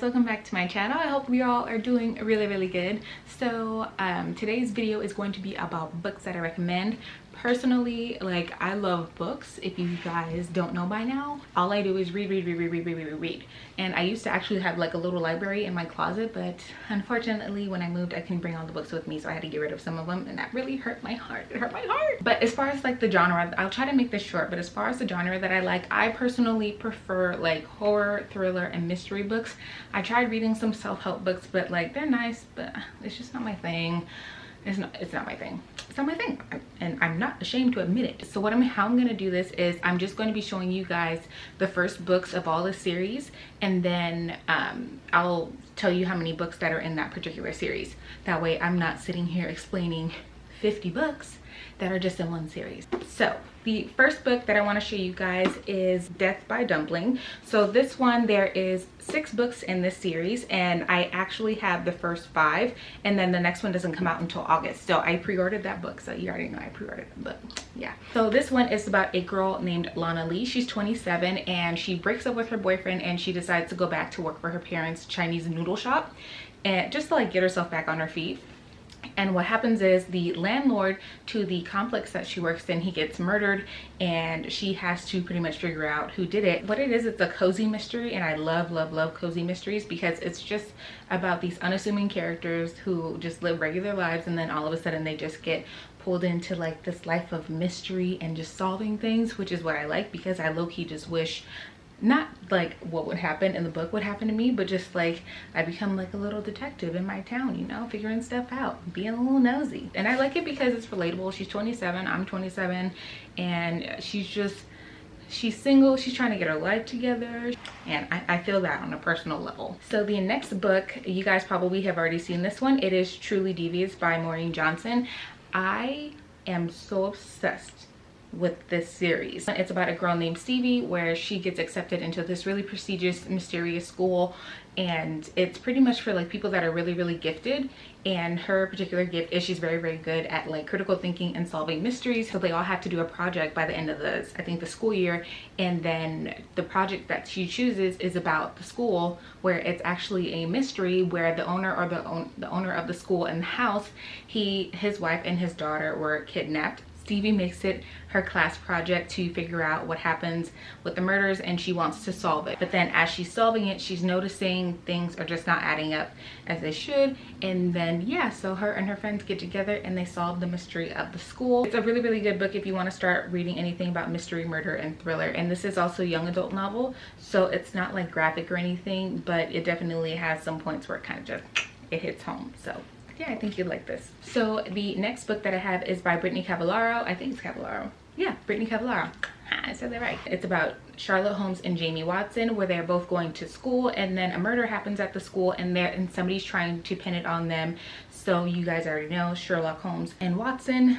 guys, welcome back to my channel. I hope we all are doing really good. So today's video is going to be about books that I recommend. Personally, like, I love books. If you guys don't know by now, all I do is read. And I used to actually have like a little library in my closet, but unfortunately when I moved I couldn't bring all the books with me, so I had to get rid of some of them, and that really hurt my heart. It hurt my heart. But as far as like the genre, I'll try to make this short, but as far as the genre that I like, I personally prefer like horror, thriller, and mystery books. I tried reading some self-help books, but like, they're nice, but it's just not my thing. It's not my thing. It's not my thing, and I'm not ashamed to admit it. So how I'm gonna do this is I'm just going to be showing you guys the first books of all the series, and then I'll tell you how many books that are in that particular series. That way I'm not sitting here explaining 50 books that are just in one series. So the first book that I want to show you guys is Death by Dumpling. So this one, there is 6 books in this series, and I actually have the first 5, and then the next one doesn't come out until August. So I pre-ordered that book, so you already know I pre-ordered the book. Yeah. So this one is about a girl named Lana Lee. She's 27 and she breaks up with her boyfriend, and she decides to go back to work for her parents' Chinese noodle shop, and just to like get herself back on her feet. And what happens is the landlord to the complex that she works in, he gets murdered, and she has to pretty much figure out who did it. What it is, it's a cozy mystery, and I love cozy mysteries because it's just about these unassuming characters who just live regular lives, and then all of a sudden they just get pulled into like this life of mystery and just solving things, which is what I like, because I low-key just wish not like what would happen in the book would happen to me, but just like I become like a little detective in my town, you know, figuring stuff out, being a little nosy. And I like it because it's relatable. She's 27, I'm 27, and she's single, she's trying to get her life together, and I feel that on a personal level. So the next book, you guys probably have already seen this one. It is Truly Devious by Maureen Johnson. I am so obsessed with this series. It's about a girl named Stevie, where she gets accepted into this really prestigious, mysterious school, and it's pretty much for like people that are really gifted. And her particular gift is she's very good at like critical thinking and solving mysteries. So they all have to do a project by the end of the school year, and then the project that she chooses is about the school, where it's actually a mystery where the owner of the school and the house, his wife and his daughter were kidnapped. Stevie makes it her class project to figure out what happens with the murders, and she wants to solve it. But then as she's solving it, she's noticing things are just not adding up as they should. And then, yeah, so her and her friends get together and they solve the mystery of the school. It's a really good book if you want to start reading anything about mystery, murder, and thriller. And this is also a young adult novel, so it's not like graphic or anything, but it definitely has some points where it kind of just, it hits home. So yeah, I think you'd like this. So the next book that I have is by Brittany Cavallaro. I think it's Cavallaro. Yeah, Brittany Cavallaro. I said that right. It's about Charlotte Holmes and Jamie Watson, where they're both going to school, and then a murder happens at the school, and somebody's trying to pin it on them. So you guys already know Sherlock Holmes and Watson.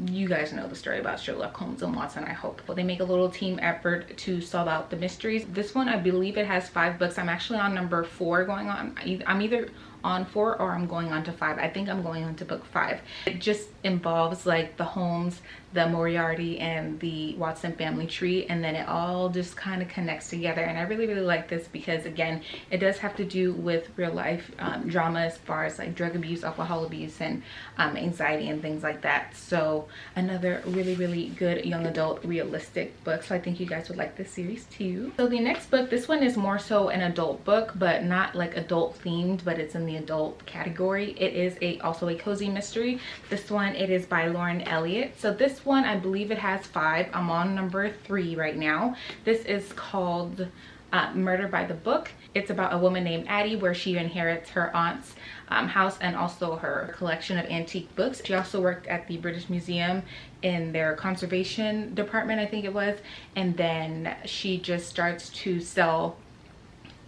You guys know the story about Sherlock Holmes and Watson, I hope. Well, they make a little team effort to solve out the mysteries. This one, I believe it has 5 books. I'm actually on number 4 going on. I'm either on 4 or I'm going on to 5. I think I'm going on to book 5. It just involves like the Holmes, the Moriarty, and the Watson family tree, and then it all just kind of connects together. And I really like this because, again, it does have to do with real life drama as far as like drug abuse, alcohol abuse, and anxiety and things like that. So another really good young adult realistic book. So I think you guys would like this series too. So the next book, this one is more so an adult book, but not like adult themed, but it's in the adult category. It is also a cozy mystery. This one, it is by Lauren Elliott. So this one, I believe it has 5. I'm on number 3 right now. This is called Murder by the Book. It's about a woman named Addie, where she inherits her aunt's house and also her collection of antique books. She also worked at the British Museum in their conservation department, I think it was, and then she just starts to sell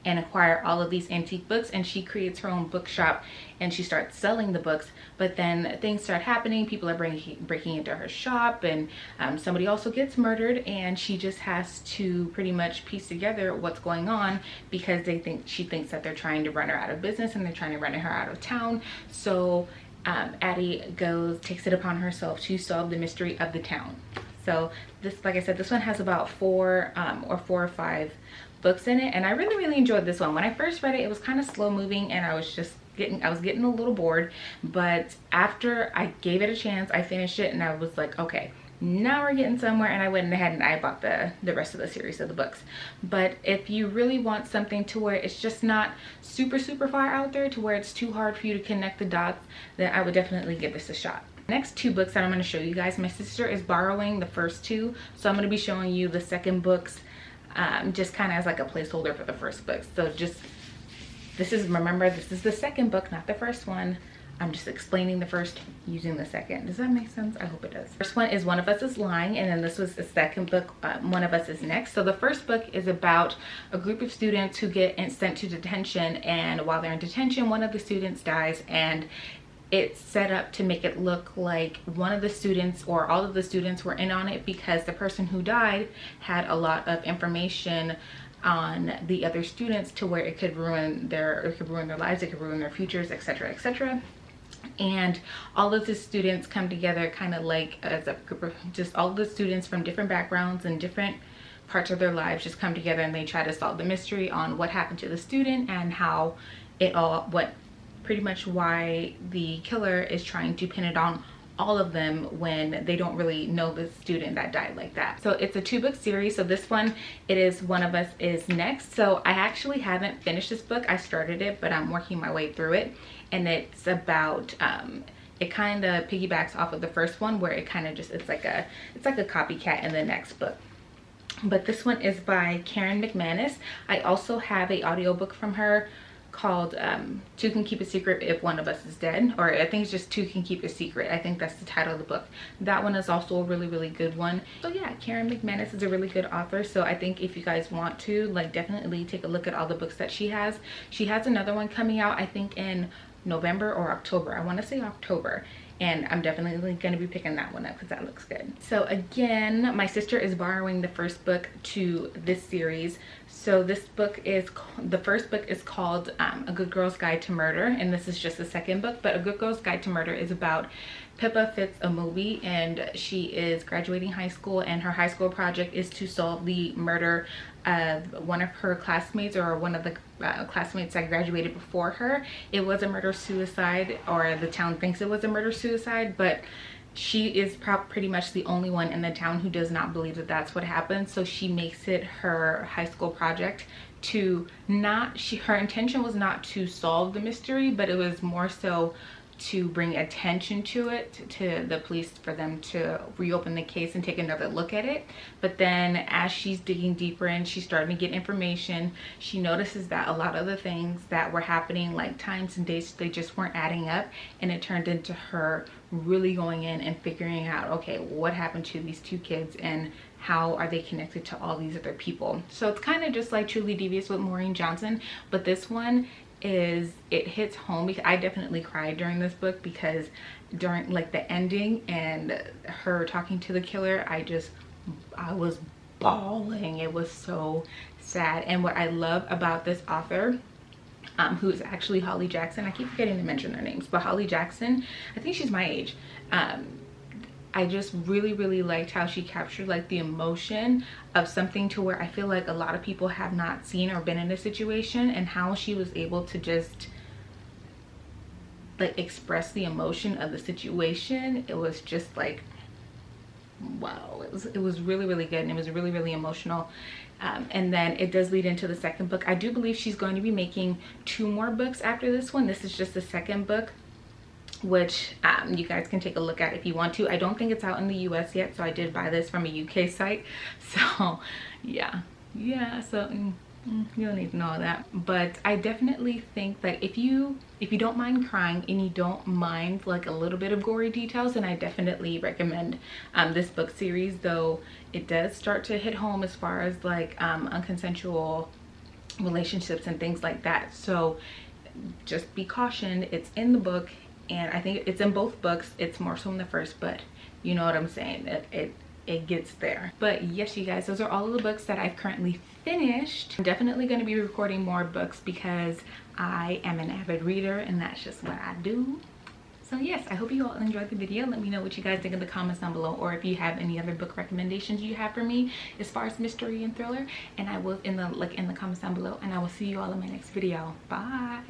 and acquire all of these antique books, and she creates her own bookshop and she starts selling the books. But then things start happening, people are breaking into her shop, and somebody also gets murdered, and she just has to pretty much piece together what's going on, because she thinks that they're trying to run her out of business and they're trying to run her out of town. So Addie takes it upon herself to solve the mystery of the town. So this, like I said, this one has about 4 or 5 books in it, and I really enjoyed this one. When I first read it, it was kind of slow moving and I was getting a little bored, but after I gave it a chance, I finished it and I was like, okay, now we're getting somewhere, and I went ahead and I bought the rest of the series of the books. But if you really want something to where it's just not super far out there to where it's too hard for you to connect the dots, then I would definitely give this a shot. Next two books that I'm going to show you guys, my sister is borrowing the first two, so I'm going to be showing you the second books just kind of as like a placeholder for the first book. So just, remember, this is the second book, not the first one. I'm just explaining the first using the second. Does that make sense? I hope it does. First one is One of Us is Lying, and then this was the second book, One of Us is Next. So the first book is about a group of students who get sent to detention, and while they're in detention, one of the students dies, and it's set up to make it look like one of the students or all of the students were in on it, because the person who died had a lot of information on the other students to where it could ruin their lives, it could ruin their futures, etc, etc. And all of the students come together kind of like as a group of just all of the students from different backgrounds and different parts of their lives just come together, and they try to solve the mystery on what happened to the student and how pretty much why the killer is trying to pin it on all of them when they don't really know the student that died like that. So it's a 2-book series. So this one, it is One of Us is Next. So I actually haven't finished this book. I started it, but I'm working my way through it, and it's about it kind of piggybacks off of the first one, where it kind of just it's like a copycat in the next book. But this one is by Karen McManus. I also have a audiobook from her called Two Can Keep a Secret If One of Us is Dead, or I think it's just Two Can Keep a Secret. I think that's the title of the book. That one is also a really good one. So yeah, Karen McManus is a really good author, so I think if you guys want to, like, definitely take a look at all the books that she has. She has another one coming out, I think in November or October. I want to say October, and I'm definitely going to be picking that one up because that looks good. So again, my sister is borrowing the first book to this series. So this book is, the first book is called A Good Girl's Guide to Murder, and this is just the second book. But A Good Girl's Guide to Murder is about Pippa Fitz-Amobi, and she is graduating high school, and her high school project is to solve the murder of one of her classmates, or one of the classmates that graduated before her. It was a murder-suicide, or the town thinks it was a murder-suicide, but she is pretty much the only one in the town who does not believe that that's what happened. So she makes it her high school project to her intention was not to solve the mystery, but it was more so to bring attention to it, to the police, for them to reopen the case and take another look at it. But then as she's digging deeper in, she's starting to get information. She notices that a lot of the things that were happening, like times and dates, they just weren't adding up, and it turned into her really going in and figuring out, okay, what happened to these two kids and how are they connected to all these other people. So it's kind of just like Truly Devious with Maureen Johnson, but this one it hits home, because I definitely cried during this book, because during like the ending and her talking to the killer, I was bawling. It was so sad. And what I love about this author, who is actually Holly Jackson, I keep forgetting to mention their names, but Holly Jackson, I think she's my age. I just really liked how she captured like the emotion of something to where I feel like a lot of people have not seen or been in a situation, and how she was able to just like express the emotion of the situation. It was just like, wow, it was really good, and it was really emotional. And then it does lead into the second book. I do believe she's going to be making 2 more books after this one. This is just the second book, which you guys can take a look at if you want to. I don't think it's out in the US yet, so I did buy this from a UK site. So yeah, so you don't need to know that. But I definitely think that if you don't mind crying and you don't mind like a little bit of gory details, then I definitely recommend this book series. Though it does start to hit home as far as like unconsensual relationships and things like that. So just be cautioned. It's in the book, and I think it's in both books. It's more so in the first, but you know what I'm saying, it gets there. But yes, you guys, those are all of the books that I've currently finished. I'm definitely going to be recording more books because I am an avid reader, and that's just what I do. So yes, I hope you all enjoyed the video. Let me know what you guys think in the comments down below, or if you have any other book recommendations you have for me as far as mystery and thriller. And I will in the comments down below, and I will see you all in my next video. Bye.